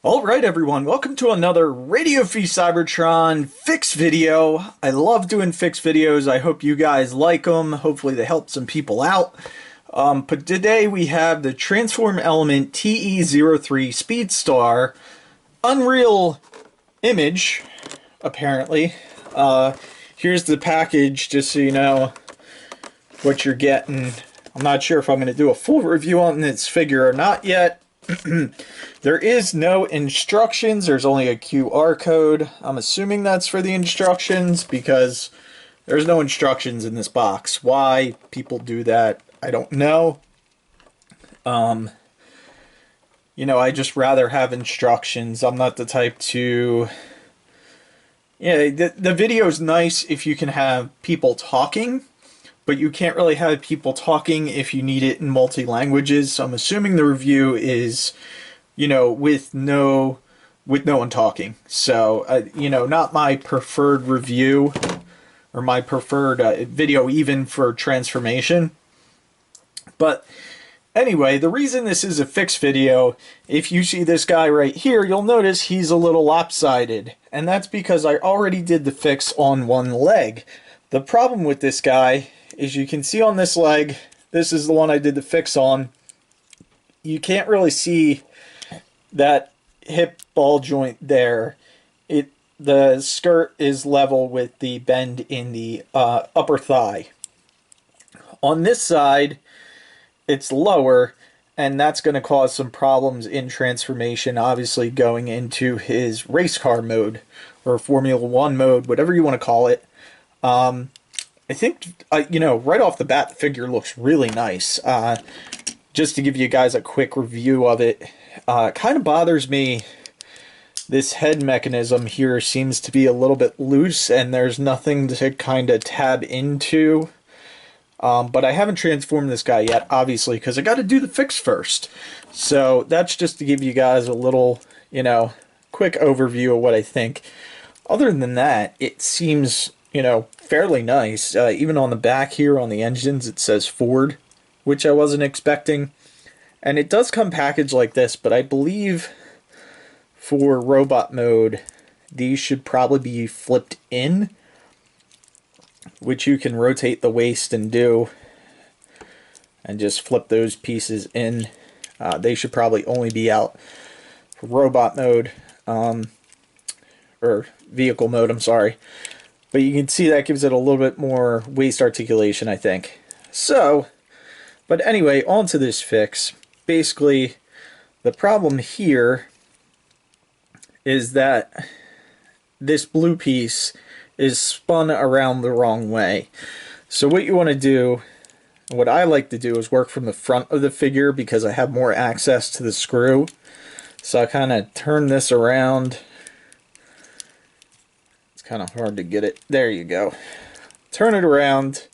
Alright everyone, welcome to another Radio Free Cybertron fix video. I love doing fix videos. I hope you guys like them. Hopefully they help some people out. But today we have the Transform Element TE-03 Speedstar Unreal image, apparently. Here's the package, just so you know what you're getting. I'm not sure if I'm going to do a full review on this figure or not yet. There is no instructions. There's only a QR code. I'm assuming that's for the instructions because there's no instructions in this box. Why people do that, I don't know. I just rather have instructions. I'm not the type to... Yeah, the video's nice if you can have people talking, but you can't really have people talking if you need it in multi-languages. So I'm assuming the review is, with no one talking. So, not my preferred review or my preferred video even for transformation. But anyway, the reason this is a fix video, if you see this guy right here, you'll notice he's a little lopsided. And that's because I already did the fix on one leg. The problem with this guy is you can see on this leg, this is the one I did the fix on, you can't really see that hip ball joint there. The skirt is level with the bend in the upper thigh. On this side, it's lower, and that's going to cause some problems in transformation, obviously going into his race car mode, or Formula 1 mode, whatever you want to call it. I think, right off the bat, the figure looks really nice. Just to give you guys a quick review of it, kind of bothers me. This head mechanism here seems to be a little bit loose, and there's nothing to kind of tab into. But I haven't transformed this guy yet, obviously, because I got to do the fix first. So that's just to give you guys a little, quick overview of what I think. Other than that, it seems, fairly nice. Even on the back here on the engines, it says Ford, which I wasn't expecting. And it does come packaged like this, but I believe for robot mode, these should probably be flipped in, which you can rotate the waist and do, and just flip those pieces in. They should probably only be out for robot mode, or vehicle mode, I'm sorry. But you can see that gives it a little bit more waist articulation, I think. So, but anyway, on to this fix. Basically, the problem here is that this blue piece is spun around the wrong way. So what you want to do, what I like to do, is work from the front of the figure because I have more access to the screw. So I kind of turn this around. It's kind of hard to get it. There you go. Turn it around.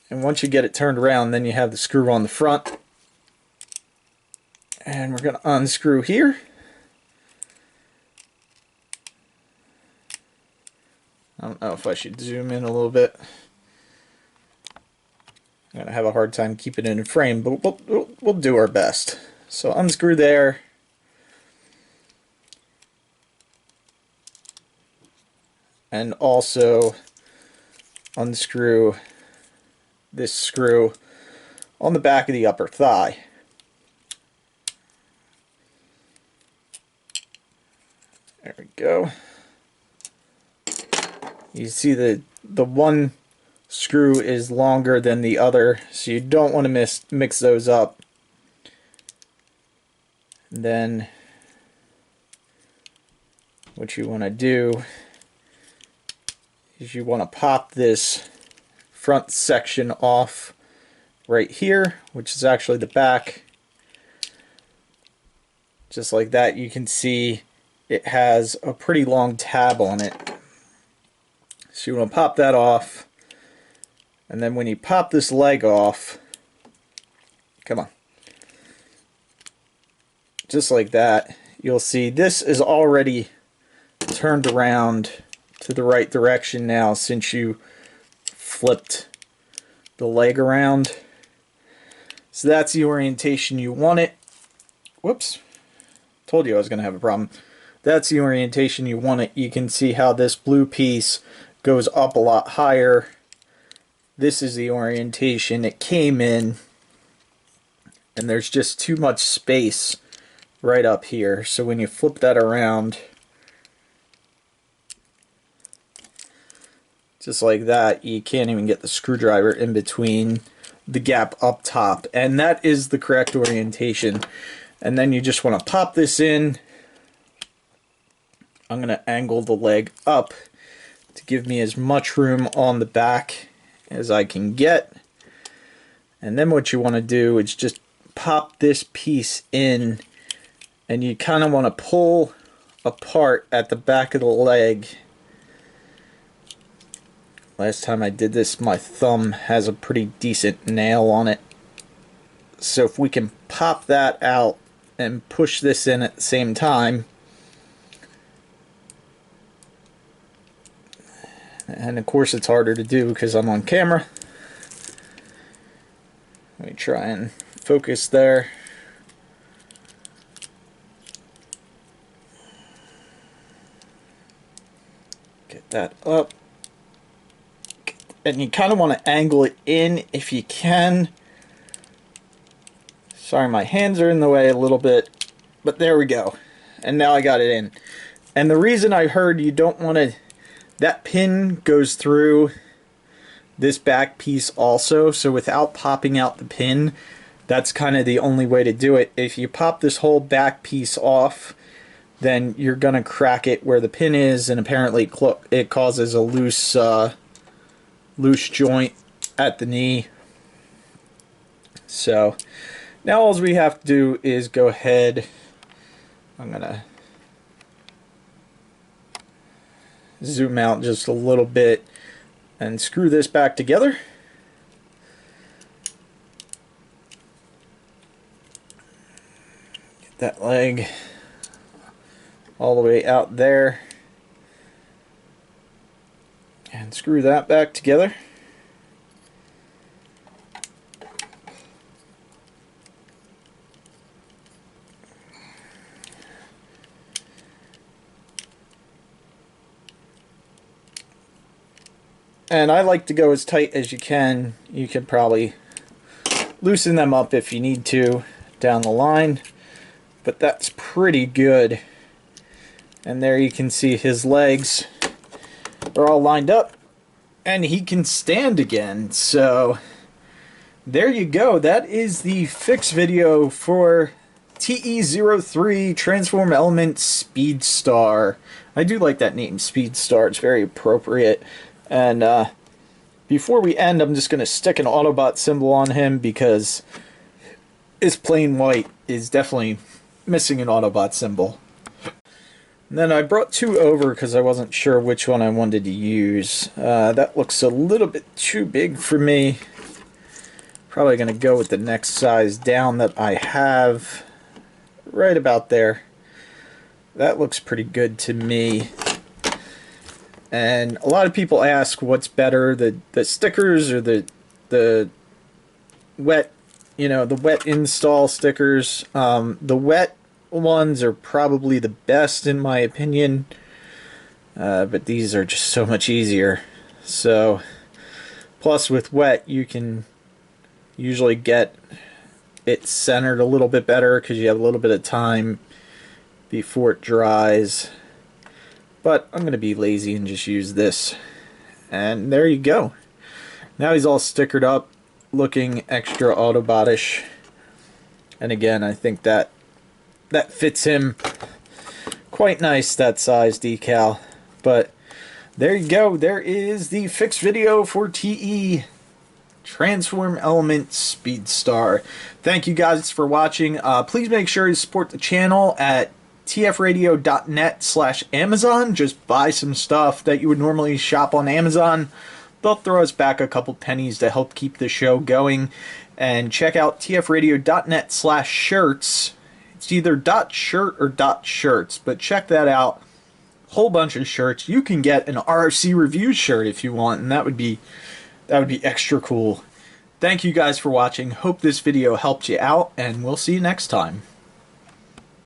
And once you get it turned around, then you have the screw on the front. And we're going to unscrew here. I don't know if I should zoom in a little bit. I'm going to have a hard time keeping it in frame, but we'll do our best. So unscrew there. And also unscrew this screw on the back of the upper thigh. There we go. You see the one screw is longer than the other, so you don't want to mix those up. And then what you want to do is you want to pop this front section off right here, which is actually the back. Just like that, you can see it has a pretty long tab on it. So you want to pop that off, and then when you pop this leg off, come on, just like that, you'll see this is already turned around to the right direction now since you flipped the leg around. So that's the orientation you want it. Whoops. Told you I was going to have a problem. That's the orientation you want it. You can see how this blue piece goes up a lot higher. This is the orientation it came in, and there's just too much space right up here. So when you flip that around, just like that, you can't even get the screwdriver in between the gap up top. And that is the correct orientation. And then you just want to pop this in. I'm going to angle the leg up to give me as much room on the back as I can get. And then what you want to do is just pop this piece in, and you kind of want to pull apart at the back of the leg. Last time I did this, my thumb has a pretty decent nail on it. So if we can pop that out and push this in at the same time, and of course it's harder to do because I'm on camera. Let me try and focus there. Get that up. And you kind of want to angle it in if you can. Sorry, my hands are in the way a little bit, but there we go. And now I got it in. And the reason I heard you don't want to, that pin goes through this back piece also, so without popping out the pin, that's kind of the only way to do it. If you pop this whole back piece off, then you're going to crack it where the pin is, and apparently it causes a loose joint at the knee. So now all we have to do is go ahead, I'm gonna zoom out just a little bit and screw this back together. Get that leg all the way out there. And screw that back together. And I like to go as tight as you can. You can probably loosen them up if you need to down the line, but that's pretty good. And there you can see his legs are all lined up, and he can stand again. So there you go. That is the fix video for TE-03 Transform Element Speedstar. I do like that name, Speedstar. It's very appropriate. And before we end, I'm just going to stick an Autobot symbol on him because his plain white is definitely missing an Autobot symbol. And then I brought two over because I wasn't sure which one I wanted to use. That looks a little bit too big for me. Probably going to go with the next size down that I have. Right about there. That looks pretty good to me. And a lot of people ask what's better, the stickers or the wet, the wet install stickers. The wet ones are probably the best in my opinion, but these are just so much easier. So plus with wet you can usually get it centered a little bit better because you have a little bit of time before it dries. But I'm going to be lazy and just use this. And there you go. Now he's all stickered up, looking extra Autobotish. And again, I think that fits him quite nice, that size decal. But there you go. There is the fixed video for TE Transform Element Speedstar. Thank you guys for watching. Please make sure you support the channel at tfradio.net/Amazon. Just buy some stuff that you would normally shop on Amazon. They'll throw us back a couple pennies to help keep the show going. And check out tfradio.net/shirts. It's either .shirt or .shirts, but check that out. Whole bunch of shirts. You can get an RFC review shirt if you want, and that would be extra cool. Thank you guys for watching. Hope this video helped you out, and we'll see you next time.